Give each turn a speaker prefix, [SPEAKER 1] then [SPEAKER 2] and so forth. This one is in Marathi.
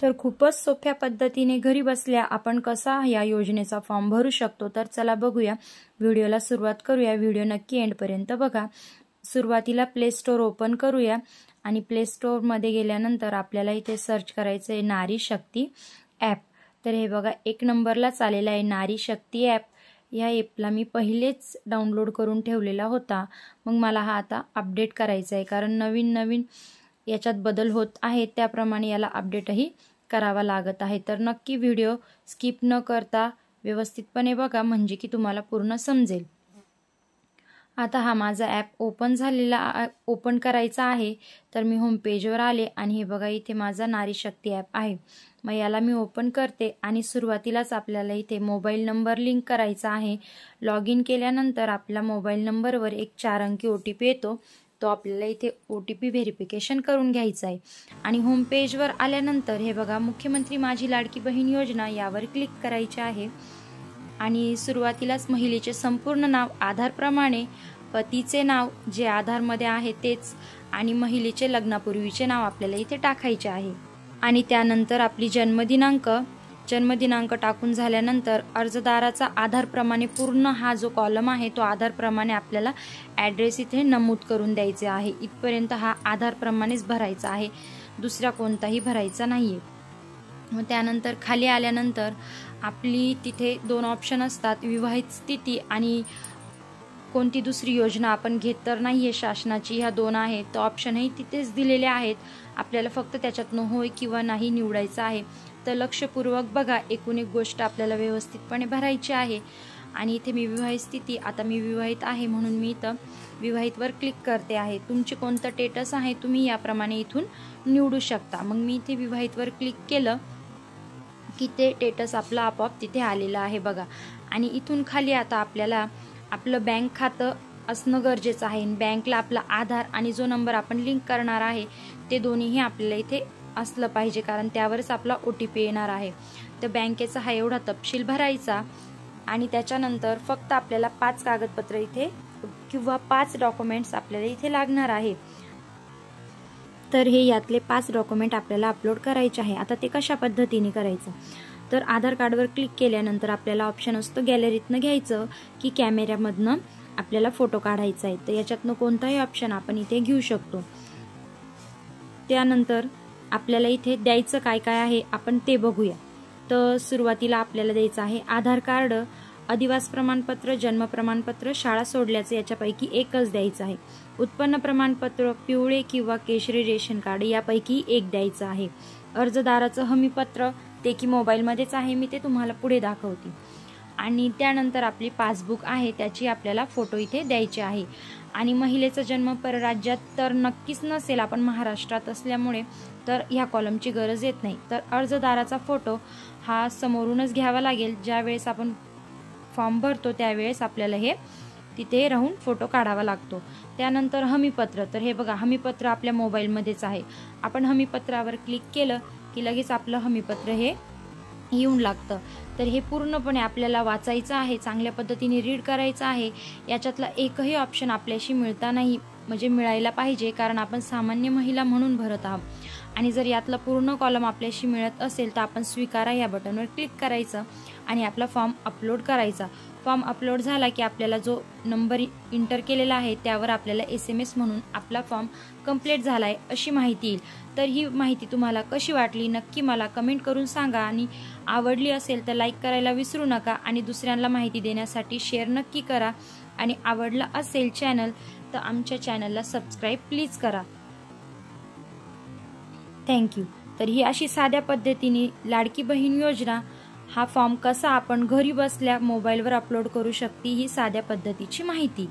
[SPEAKER 1] तर खूपच सोप्या पद्धतीने घरी बसल्या आपण कसा या योजनेचा फॉर्म भरू शकतो। तर चला बघूया, व्हिडिओला सुरुवात करूया। व्हिडिओ नक्की एंडपर्यंत बघा। सुरुवातीला प्ले स्टोअर ओपन करूया आणि प्ले स्टोअर मध्ये गेल्यानंतर आपल्याला इथे सर्च करायचं आहे नारी शक्ती ॲप। तर हे बघा 1 नंबरला आलेला आहे नारी शक्ती ॲप। या ॲपला मी पहिलेच डाउनलोड करून ठेवलेला होता, मग मला हा आता अपडेट करायचा आहे, कारण नवीन याच्यात बदल होत आहेत, त्याप्रमाणे याला अपडेटही करावा लागत आहे। तर नक्की व्हिडिओ स्किप न करता व्यवस्थितपणे बघा, म्हणजे की तुम्हाला पूर्ण समजेल। आता हा माझा ॲप ओपन करायचा आहे। तर मी होम पेजवर आले आणि हे बघा इथे माझा नारी शक्ती ॲप आहे। मग याला मी ओपन करते आणि सुरुवातीलाच आपल्याला इथे मोबाईल नंबर लिंक करायचा आहे। लॉग इन केल्यानंतर आपल्या मोबाईल नंबरवर एक 4 अंकी OTP येतो, तो आपल्याला इथे OTP व्हेरिफिकेशन करून घ्यायचा आहे। आणि होम पेजवर आल्यानंतर हे बघा मुख्यमंत्री माझी लाडकी बहीण योजना यावर क्लिक करायचे आहे। आणि सुरुवातीलाच महिलेचे संपूर्ण नाव आधारप्रमाणे, पतीचे नाव जे आधारमध्ये आहे तेच, आणि महिलेचे लग्नापूर्वीचे नाव आपल्याला इथे टाकायचे आहे। आणि त्यानंतर आपली जन्मदिनांक टाकून झाल्यानंतर अर्जदाराचा आधारप्रमाणे पूर्ण हा जो कॉलम आहे तो आधारप्रमाणे आपल्याला ॲड्रेस इथे नमूद करून द्यायचे आहे। इथपर्यंत हा आधारप्रमाणेच भरायचा आहे, दुसरा कोणताही भरायचा नाहीये। मग त्यानंतर खाली आल्यानंतर आपली तिथे 2 ऑप्शन असतात, विवाहित स्थिती आणि कोणती दुसरी योजना आपण घेत तर नाहीये शासनाची, ह्या 2 आहेत। तो ऑप्शनही तिथेच दिलेले आहेत, आपल्याला फक्त त्याच्यातनं होय किंवा नाही निवडायचं आहे। तर लक्षपूर्वक बघा, एकूण एक गोष्ट आपल्याला व्यवस्थितपणे भरायची आहे। आणि इथे मी विवाहित स्थिती, आता मी विवाहित आहे म्हणून मी इथं विवाहितवर क्लिक करते आहे। तुमचे कोणतं स्टेटस आहे तुम्ही याप्रमाणे इथून निवडू शकता। मग मी इथे विवाहितवर क्लिक केलं की ते स्टेटस आपलं आपोआप तिथे आलेलं आहे बघा। आणि इथून खाली आता आपल्याला आपलं बँक खातं असणं गरजेचं आहे। बँकला आपला आधार आणि जो नंबर आपण लिंक करणार आहे ते दोन्हीही आपल्याला इथे असलं पाहिजे, कारण त्यावरच आपला OTP येणार आहे। तर बँकेचा हा एवढा तपशील भरायचा आणि त्याच्यानंतर फक्त आपल्याला 5 कागदपत्र इथे किंवा 5 डॉक्युमेंट्स आपल्याला इथे लागणार आहे। तर हे यातले 5 डॉक्युमेंट आपल्याला अपलोड करायचे आहे। आता ते कशा पद्धतीने करायचं, तर आधार कार्डवर क्लिक केल्यानंतर आपल्याला ऑप्शन असतो गॅलरीतनं घ्यायचं की कॅमेऱ्यामधनं आपल्याला फोटो काढायचा आहे। तर याच्यातनं कोणताही ऑप्शन आपण इथे घेऊ शकतो। त्यानंतर आपल्याला इथे द्यायचं काय काय आहे आपण ते बघूया। तर सुरुवातीला आपल्याला द्यायचं आहे आधार कार्ड, अधिवास प्रमाणपत्र, जन्म प्रमाणपत्र, शाळा सोडल्याचं याच्यापैकी एकच द्यायचं आहे। उत्पन्न प्रमाणपत्र, पिवळे किंवा केशरी रेशन कार्ड यापैकी एक द्यायचं आहे। अर्जदाराचं हमीपत्र, ते की मोबाईलमध्येच आहे, मी ते तुम्हाला पुढे दाखवते। आणि त्यानंतर आपली पासबुक आहे त्याची आपल्याला फोटो इथे द्यायचे आहे। आणि महिलेचा जन्म परराज्यात तर नक्कीच नसेल, आपण महाराष्ट्रात असल्यामुळे तर ह्या कॉलमची गरज येत नाही। तर अर्जदाराचा फोटो हा समोरूनच घ्यावा लागेल, ज्यावेळेस आपण फॉर्म भरतो त्यावेळेस आपल्याला हे तिथे राहून फोटो काढावा लागतो। त्यानंतर हमीपत्र, तर हे बघा हमीपत्र आपल्या मोबाईलमध्येच आहे। आपण हमीपत्रावर क्लिक केलं की लगेच आपलं हमीपत्र हे येऊन लागतं। तर हे पूर्णपणे आपल्याला वाचायचं आहे, चांगल्या पद्धतीने रीड करायचं आहे। याच्यातला एकही ऑप्शन आपल्याशी मिळता नाही, म्हणजे मिळायला पाहिजे, कारण आपण सामान्य महिला म्हणून भरत आहोत। आणि जर यातला पूर्ण कॉलम आपल्याशी मिळत असेल तर आपण स्वीकारा या बटनवर क्लिक करायचं आणि आपला फॉर्म अपलोड करायचा। फॉर्म अपलोड झाला की आपल्याला जो नंबर इंटर केलेला आहे त्यावर आपल्याला SMS म्हणून आपला फॉर्म कंप्लीट झाला आहे अशी माहिती येईल। तर ही माहिती तुम्हाला कशी वाटली नक्की मला कमेंट करून सांगा, आणि आवडली असेल तर लाईक करायला विसरू नका, आणि दुसऱ्यांना माहिती देण्यासाठी शेअर नक्की करा। आणि आवडला असेल चॅनल तर आमच्या चॅनलला सबस्क्राईब प्लीज करा। थँक्यू। तर ही अशी साध्या पद्धतीने लाडकी बहीण योजना हा फॉर्म कसा आपण घरी बसल्या मोबाईलवर अपलोड करू शकते, ही साध्या पद्धतीची माहिती।